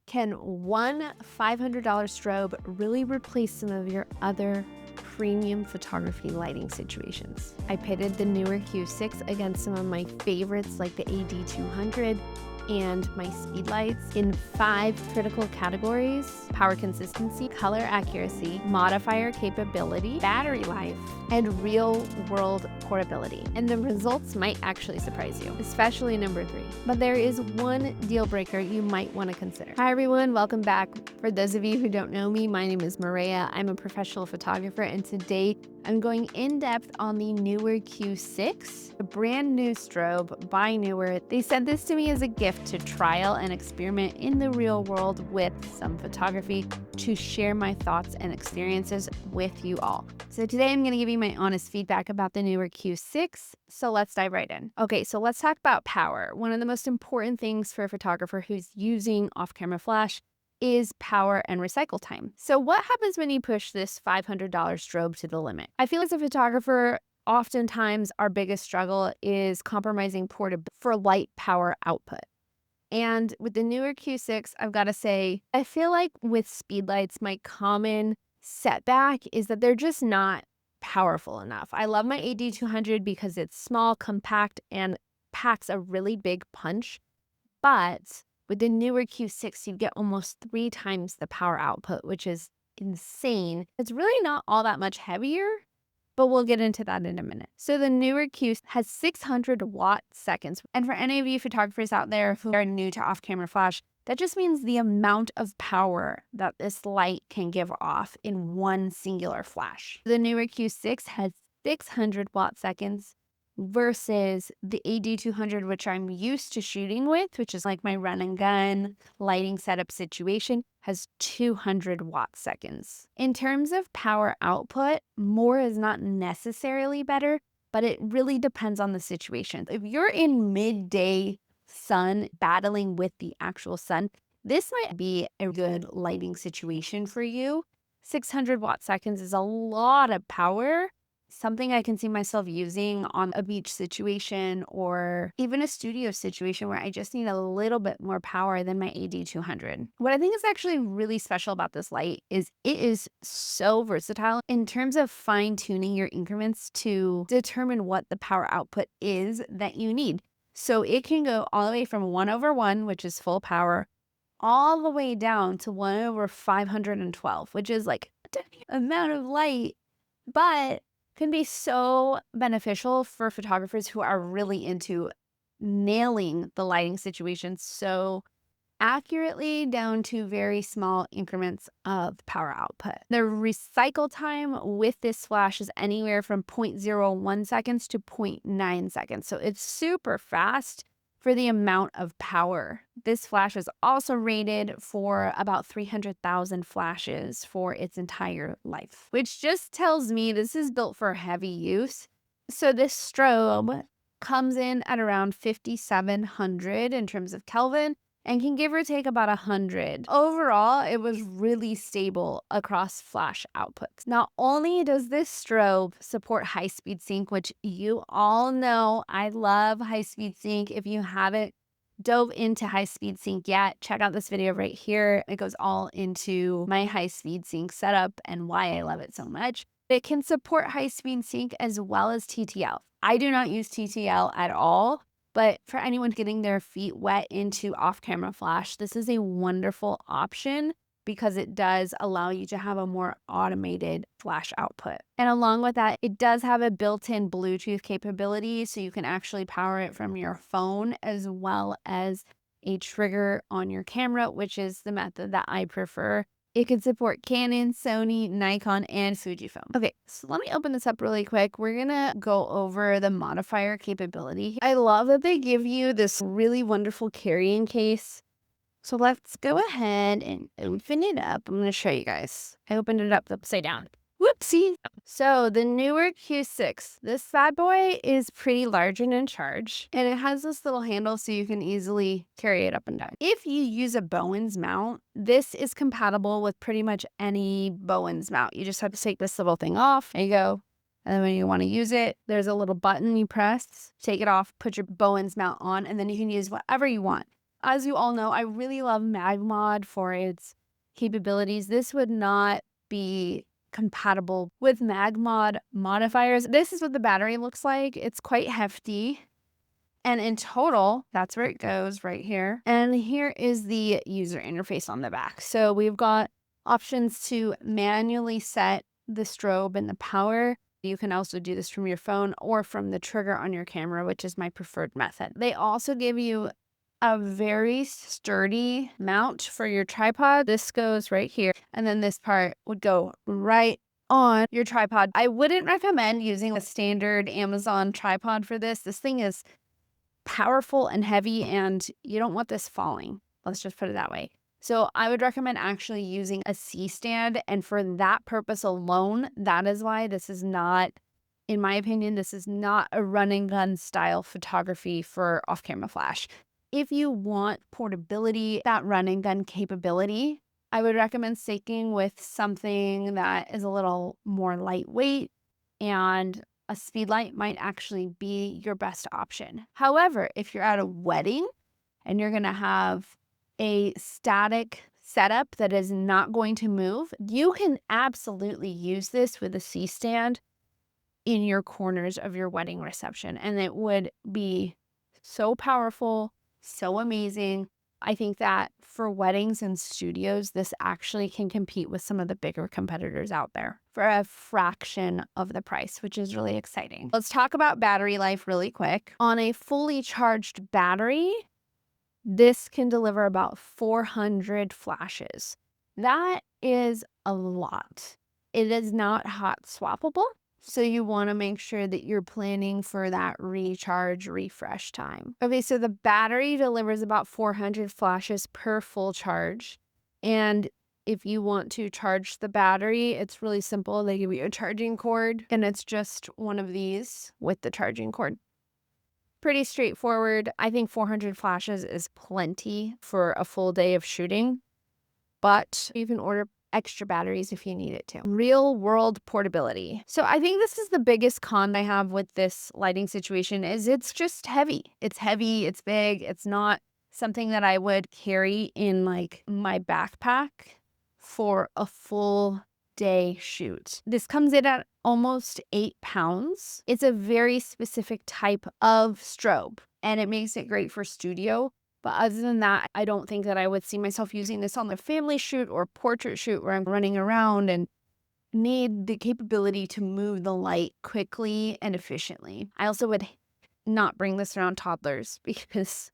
Can one $500 strobe really replace some of your other premium photography lighting situations? I pitted the Neewer Q6 against some of my favorites like the AD200 and my speed lights in 5 critical categories: power consistency, color accuracy, modifier capability, battery life, and real world portability. And the results might actually surprise you, especially number 3. But there is one deal breaker you might want to consider. Hi everyone, welcome back. For those of you who don't know me, my name is Moorea. I'm a professional photographer, and today I'm going in depth on the Neewer Q6, a brand new strobe by Neewer. They sent this to me as a gift to trial and experiment in the real world with some photography, to share my thoughts and experiences with you all. So today I'm going to give you my honest feedback about the Neewer Q6. So let's dive right in. Okay, so let's talk about power. One of the most important things for a photographer who's using off-camera flash is power and recycle time. So what happens when you push this $500 strobe to the limit? I feel as a photographer, oftentimes our biggest struggle is compromising portability for light power output. And with the Neewer Q6, I've got to say, I feel like with speed lights, my common setback is that they're just not powerful enough. I love my AD200 because it's small, compact, and packs a really big punch. But with the Neewer Q6, you get almost 3 times the power output, which is insane. It's really not all that much heavier, but we'll get into that in a minute. So the Neewer Q has 600 watt seconds. And for any of you photographers out there who are new to off-camera flash, that just means the amount of power that this light can give off in one singular flash. The Neewer Q6 has 600 watt seconds versus the AD200, which I'm used to shooting with, which is like my run and gun lighting setup situation, has 200 watt seconds. In terms of power output, more is not necessarily better, but it really depends on the situation. If you're in midday sun, battling with the actual sun, this might be a good lighting situation for you. 600 watt seconds is a lot of power. Something I can see myself using on a beach situation or even a studio situation where I just need a little bit more power than my AD200. What I think is actually really special about this light is it is so versatile in terms of fine-tuning your increments to determine what the power output is that you need. So it can go all the way from 1/1, which is full power, all the way down to 1/512, which is like a tiny amount of light, but can be so beneficial for photographers who are really into nailing the lighting situation so accurately down to very small increments of power output. The recycle time with this flash is anywhere from 0.01 seconds to 0.9 seconds. So it's super fast for the amount of power. This flash is also rated for about 300,000 flashes for its entire life, which just tells me this is built for heavy use. So this strobe comes in at around 5,700 in terms of Kelvin and can give or take about 100. Overall, it was really stable across flash outputs. Not only does this strobe support high-speed sync, which you all know I love high-speed sync. If you haven't dove into high-speed sync yet, check out this video right here. It goes all into my high-speed sync setup and why I love it so much. It can support high-speed sync as well as TTL. I do not use TTL at all. But for anyone getting their feet wet into off-camera flash, this is a wonderful option because it does allow you to have a more automated flash output. And along with that, it does have a built-in Bluetooth capability, so you can actually power it from your phone as well as a trigger on your camera, which is the method that I prefer. It can support Canon, Sony, Nikon, and Fujifilm. Okay, so let me open this up really quick. We're gonna go over the modifier capability. I love that they give you this really wonderful carrying case. So let's go ahead and open it up. I'm gonna show you guys. I opened it up upside down. Whoopsie. So the Neewer Q6, this bad boy is pretty large and in charge, and it has this little handle so you can easily carry it up and down. If you use a Bowens mount, this is compatible with pretty much any Bowens mount. You just have to take this little thing off. There you go. And then when you want to use it, there's a little button you press, take it off, put your Bowens mount on, and then you can use whatever you want. As you all know, I really love MagMod for its capabilities. This would not be compatible with MagMod modifiers. This is what the battery looks like. It's quite hefty. And in total, that's where it goes right here. And here is the user interface on the back. So we've got options to manually set the strobe and the power. You can also do this from your phone or from the trigger on your camera, which is my preferred method. They also give you a very sturdy mount for your tripod. This goes right here, and then this part would go right on your tripod. I wouldn't recommend using a standard Amazon tripod for this. This thing is powerful and heavy, and you don't want this falling. Let's just put it that way. So I would recommend actually using a C-stand, and for that purpose alone, that is why this is not, in my opinion, this is not a run and gun style photography for off-camera flash. If you want portability, that run and gun capability, I would recommend sticking with something that is a little more lightweight, and a speed light might actually be your best option. However, if you're at a wedding and you're gonna have a static setup that is not going to move, you can absolutely use this with a C-stand in your corners of your wedding reception, and it would be so powerful, so amazing. I think that for weddings and studios, this actually can compete with some of the bigger competitors out there for a fraction of the price, which is really exciting. Let's talk about battery life really quick. On a fully charged battery, this can deliver about 400 flashes. That is a lot. It is not hot swappable, so you want to make sure that you're planning for that recharge refresh time. Okay, so the battery delivers about 400 flashes per full charge. And if you want to charge the battery, it's really simple. They give you a charging cord, and it's just one of these with the charging cord. Pretty straightforward. I think 400 flashes is plenty for a full day of shooting, but you can order extra batteries if you need it to. Real world portability. So I think this is the biggest con I have with this lighting situation is it's just heavy. It's heavy, it's big, it's not something that I would carry in like my backpack for a full day shoot. This comes in at almost 8 pounds. It's a very specific type of strobe, and it makes it great for studio. But other than that, I don't think that I would see myself using this on a family shoot or portrait shoot where I'm running around and need the capability to move the light quickly and efficiently. I also would not bring this around toddlers because,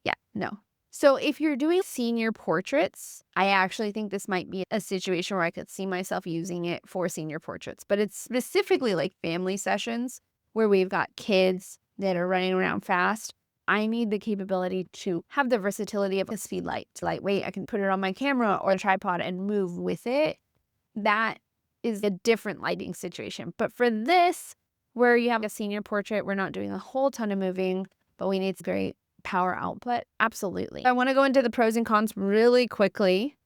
yeah, no. So if you're doing senior portraits, I actually think this might be a situation where I could see myself using it for senior portraits. But it's specifically like family sessions where we've got kids that are running around fast. I need the capability to have the versatility of a speed light. It's lightweight, I can put it on my camera or a tripod and move with it. That is a different lighting situation. But for this, where you have a senior portrait, we're not doing a whole ton of moving, but we need great power output. Absolutely. I want to go into the pros and cons really quickly.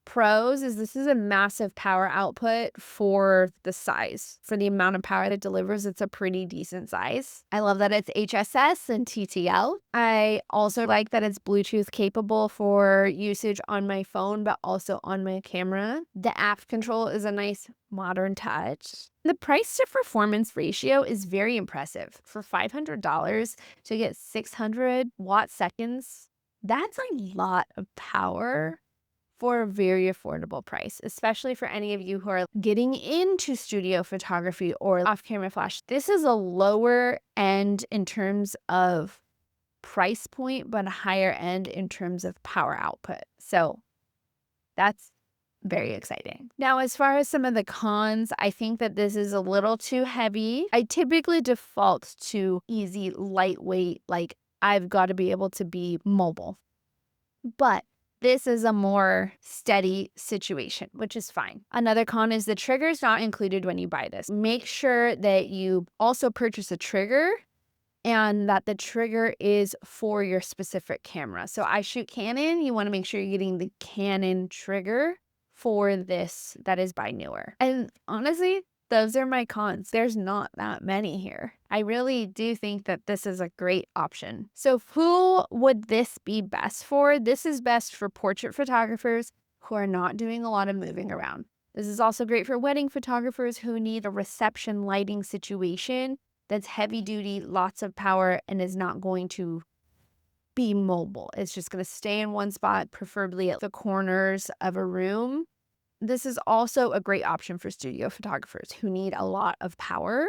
Pros is this is a massive power output for the size. For the amount of power it delivers, it's a pretty decent size. I love that it's HSS and TTL. I also like that it's Bluetooth capable for usage on my phone, but also on my camera. The app control is a nice modern touch. The price to performance ratio is very impressive. For $500 to get 600 watt seconds, that's a lot of power for a very affordable price, especially for any of you who are getting into studio photography or off-camera flash. This is a lower end in terms of price point, but a higher end in terms of power output. So that's very exciting. Now, as far as some of the cons, I think that this is a little too heavy. I typically default to easy, lightweight, like I've got to be able to be mobile. But this is a more steady situation, which is fine. Another con is the trigger is not included when you buy this. Make sure that you also purchase a trigger and that the trigger is for your specific camera. So I shoot Canon. You want to make sure you're getting the Canon trigger for this that is by Neewer. And honestly, Those are my cons. There's not that many here. I really do think that this is a great option. So who would this be best for? This is best for portrait photographers who are not doing a lot of moving around. This is also great for wedding photographers who need a reception lighting situation that's heavy duty, lots of power, and is not going to be mobile. It's just going to stay in one spot, preferably at the corners of a room. This is also a great option for studio photographers who need a lot of power,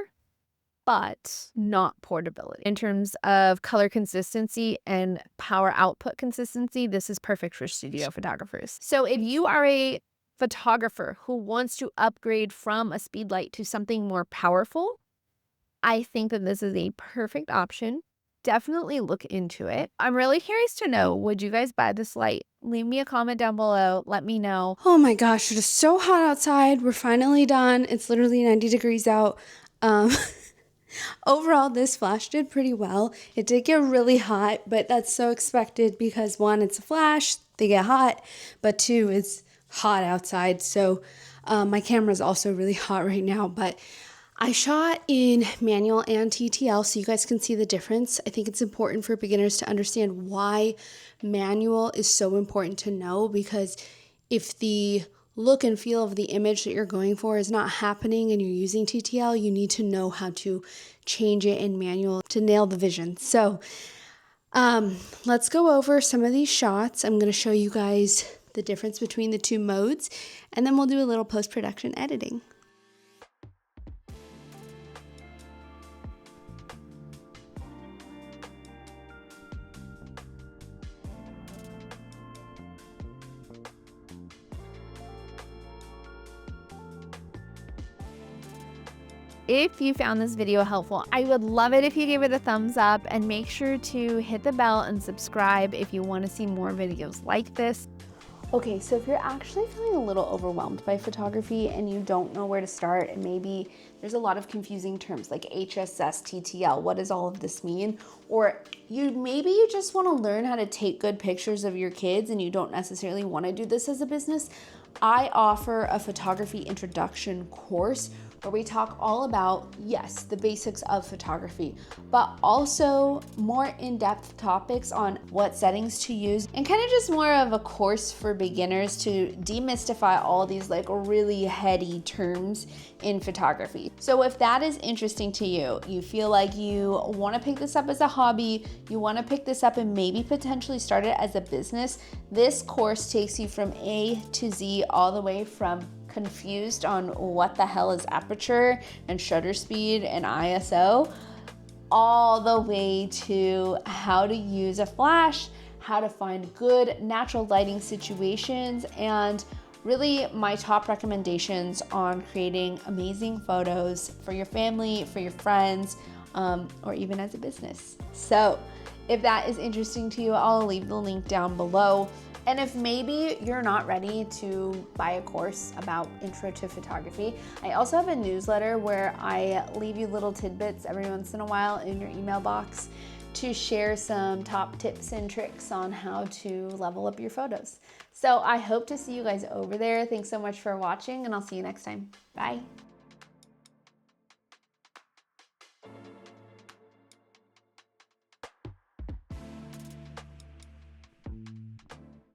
but not portability. In terms of color consistency and power output consistency, this is perfect for studio photographers. So if you are a photographer who wants to upgrade from a speed light to something more powerful, I think that this is a perfect option. Definitely look into it. I'm really curious to know, would you guys buy this light? Leave me a comment down below. Let me know. Oh my gosh, it is so hot outside. We're finally done. It's literally 90 degrees out. Overall, this flash did pretty well. It did get really hot, but that's so expected because one, it's a flash, they get hot, but two, it's hot outside. So my camera is also really hot right now, but I shot in manual and TTL so you guys can see the difference. I think it's important for beginners to understand why manual is so important to know, because if the look and feel of the image that you're going for is not happening and you're using TTL, you need to know how to change it in manual to nail the vision. So let's go over some of these shots. I'm going to show you guys the difference between the two modes, and then we'll do a little post-production editing. If you found this video helpful, I would love it if you gave it a thumbs up, and make sure to hit the bell and subscribe if you want to see more videos like this. Okay, so if you're actually feeling a little overwhelmed by photography and you don't know where to start, and maybe there's a lot of confusing terms like HSS TTL, what does all of this mean? Or maybe you just want to learn how to take good pictures of your kids and you don't necessarily want to do this as a business, I offer a photography introduction course where we talk all about, yes, the basics of photography, but also more in-depth topics on what settings to use, and kind of just more of a course for beginners to demystify all these like really heady terms in photography. So if that is interesting to you, you feel like you want to pick this up as a hobby, you want to pick this up and maybe potentially start it as a business, this course takes you from A to Z, all the way from confused on what the hell is aperture and shutter speed and ISO, all the way to how to use a flash, how to find good natural lighting situations, and really my top recommendations on creating amazing photos for your family, for your friends, or even as a business. So if that is interesting to you, I'll leave the link down below. And if maybe you're not ready to buy a course about intro to photography, I also have a newsletter where I leave you little tidbits every once in a while in your email box to share some top tips and tricks on how to level up your photos. So I hope to see you guys over there. Thanks so much for watching, and I'll see you next time. Bye.